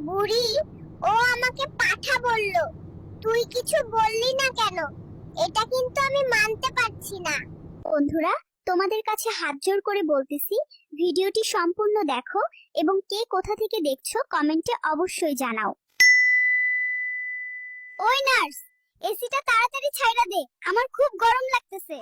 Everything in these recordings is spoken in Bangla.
বুড়ি, ও আমাকে পাঠা বলল। তুই কিছু বললি না কেন? এটা কিন্তু আমি মানতে পারছি না। বন্ধুরা, তোমাদের কাছে হাত জোড় করে বলতেছি, ভিডিওটি সম্পূর্ণ দেখো এবং কে কোথা থেকে দেখছো কমেন্টে অবশ্যই জানাও। ওই নার্স, এসিটা তাড়াতাড়ি ছাইড়া দে, আমার খুব গরম লাগতেছে।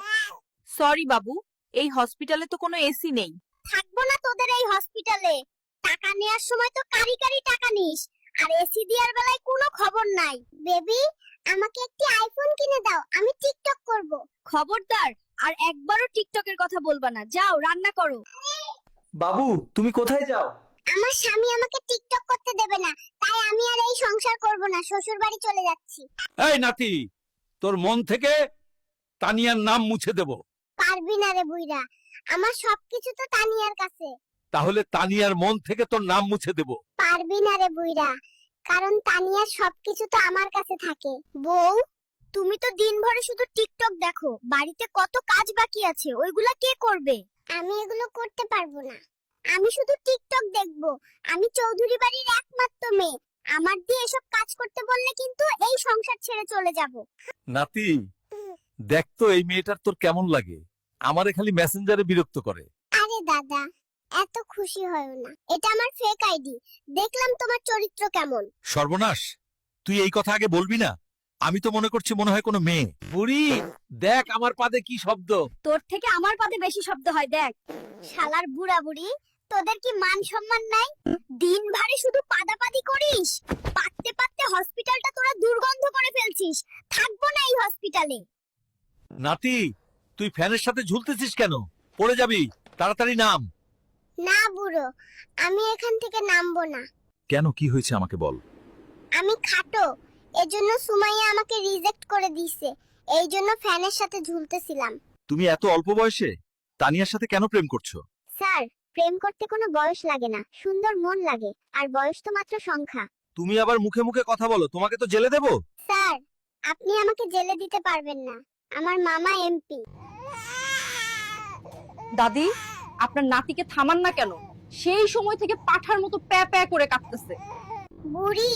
সরি বাবু, এই হসপিটালে তো কোনো এসি নেই। থাকবো না তোদের এই হসপিটালে। টাকা নেয়ার সময় তো কারি কারি টাকা নিস, আর এসি দেওয়ার বেলায় কোনো খবর নাই। বেবি, আমাকে একটি আইফোন কিনে দাও, আমি টিকটক করব। খবরদার, আর একবারও টিকটকের কথা বলবা না। যাও রান্না করো। বাবু, তুমি কোথায় যাও? আমার স্বামী আমাকে টিকটক করতে দেবে না, তাই আমি আর এই সংসার করব না, শ্বশুর বাড়ি চলে যাচ্ছি। এই নাতি, তোর মন থেকে তানিয়ার নাম মুছে দেব। পারবি না রে বুইরা, আমার সবকিছু তো তানিয়ার কাছে। তাহলে তানিয়ার মন থেকে তোর নাম মুছে দেব। পারবি না রে বুইরা, কারণ তানিয়ার সবকিছু তো আমার কাছে থাকে। বউ, তুমি তো দিনভরে শুধু টিকটক দেখো, বাড়িতে কত কাজ বাকি আছে, ওইগুলা কে করবে? আমি এগুলো করতে পারবো না, আমি শুধু টিকটক দেখবো। আমি চৌধুরী বাড়ির একমাত্র মেয়ে, আমার দিয়ে এসব কাজ করতে বললে কিন্তু এই সংসার ছেড়ে চলে যাব। নাতি, দেখ তো এই মেয়েটার তোর কেমন লাগে। আমারে খালি মেসেঞ্জারে বিরক্ত করে। আরে দাদা, এত খুশি হয়ো না, এটা আমার ফেক আইডি। দেখলাম তোমার চরিত্র কেমন। সর্বনাশ, তুই এই কথা আগে বলবি না। আমি তো মনে করছি মনে হয় কোনো মেয়ে। বুড়ি, দেখ আমার পাদে কি শব্দ। তোর থেকে আমার পাতে বেশি শব্দ হয়, দেখ। শালার বুড়া বুড়ি, তোদের কি মান সম্মান নাই? দিন ভারে শুধু পাদাপাদি করিস, পাততে পাততে হসপিটালটা তোরা দুর্গন্ধ করে ফেলছিস। থাকবো না এই হসপিটালে। নাতি, তুই ফ্যানের সাথে ঝুলতেছিস কেন? পড়ে যাবি, তাড়াতাড়ি নাম। না বুড়ো, আমি এখান থেকে নামবো না। কেন, কি হয়েছে আমাকে বল। আমি খাটো, এজন্য সুমাইয়া আমাকে রিজেক্ট করে দিয়েছে। এই জন্য ফ্যানের সাথে ঝুলতেছিলাম। তুমি এত অল্প বয়সে তানিয়ার সাথে কেন প্রেম করছো? স্যার, প্রেম করতে কোনো বয়স লাগে না, সুন্দর মন লাগে, আর বয়স তো মাত্র সংখ্যা। তুমি আবার মুখে মুখে কথা বলো, তোমাকে তো জেলে দেব। স্যার, আপনি আমাকে জেলে দিতে পারবেন না, আমার মামা এমপি। দাদি, আপনার নাতিকে থামান না কেন? সেই সময় থেকে পাঠার মতো প্যা প্যা করে কাঁদতেছে। বুড়ি,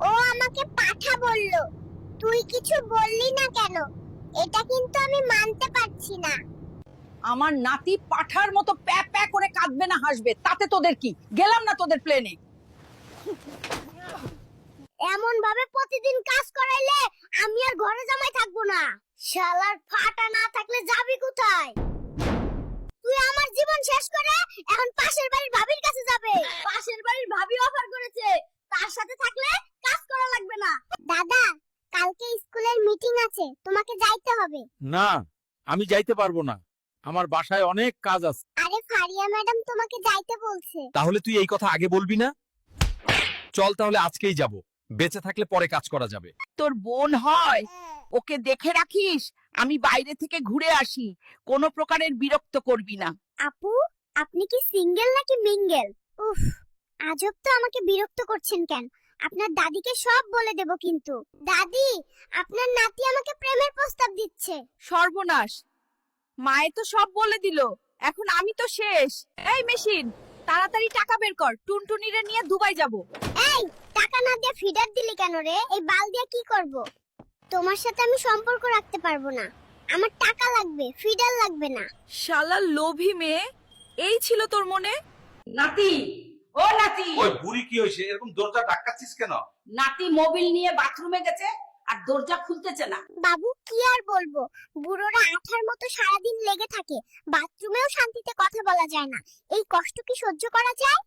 ও আমাকে পাঠা বলল। তুই কিছু বললি না কেন? এটা কিন্তু আমি মানতে পারছি না। আমার নাতি পাঠার মতো প্যা প্যা করে কাঁদবে না হাসবে, তাতে তোদের কি? গেলাম না তোদের প্লেনে। এমন ভাবে প্রতিদিন কাজ করাইলে আমি আর ঘরে জামাই থাকবো না। শালার ফাটা না থাকলে যাবি কোথায়? তুই আমার জীবন শেষ করে এখন পাশের বাড়ির ভাবির কাছে যাবে। পাশের বাড়ির ভাবি অফার করেছে, তার সাথে থাকলে কাজ করা লাগবে না। দাদা, কালকে স্কুলের মিটিং আছে, তোমাকে যাইতে হবে। না, আমি যাইতে পারবো না, আমার বাসায় অনেক কাজ আছে। আরে ফারিয়া ম্যাডাম তোমাকে যাইতে বলছে। তাহলে তুই এই কথা আগে বলবি না? চল তাহলে আজকেই যাব, বেঁচে থাকলে পরে কাজ করা যাবে। তোর বোন হয়, ওকে দেখে রাখিস। আমি বাইরে থেকে ঘুরে আসি, কোনো প্রকারের বিরক্ত করবি না। আপু, আপনি কি সিঙ্গেল নাকি মিঙ্গেল? উফ, আজব তো, আমাকে বিরক্ত করছেন কেন? আপনার দাদিকে সব বলে দেব কিন্তু। দাদি, আপনার নাতি আমাকে প্রেমের প্রস্তাব দিচ্ছে। সর্বনাশ, মায়ে তো সব বলে দিল, এখন আমি তো শেষ। এই মেশিন, তাড়াতাড়ি টাকা বের কর, টুনটুনিরে নিয়ে দুবাই যাব। এই, টাকা না দিয়ে ফিডার দিলি কেন রে? এই বাল দিয়ে কি করব? তোমার সাথে আমি সম্পর্ক রাখতে পারবো না, আমার টাকা লাগবে, ফিডার লাগবে না। শালা লোভী মেয়ে, এই ছিল তোর মনে? নাতি, ও নাতি। ওই বুড়ি কি হইছে, এরকম দরজা ধাক্কাচ্ছিস কেন? নাতি মোবিল নিয়ে বাথরুমে গেছে আর দরজা খুলতেছে না। বাবু, কি আর বলবো, বুড়োরা আঠার মতো সারাদিন লেগে থাকে, বাথরুমেও শান্তিতে কথা বলা যায় না। এই কষ্ট কি সহ্য করা যায়?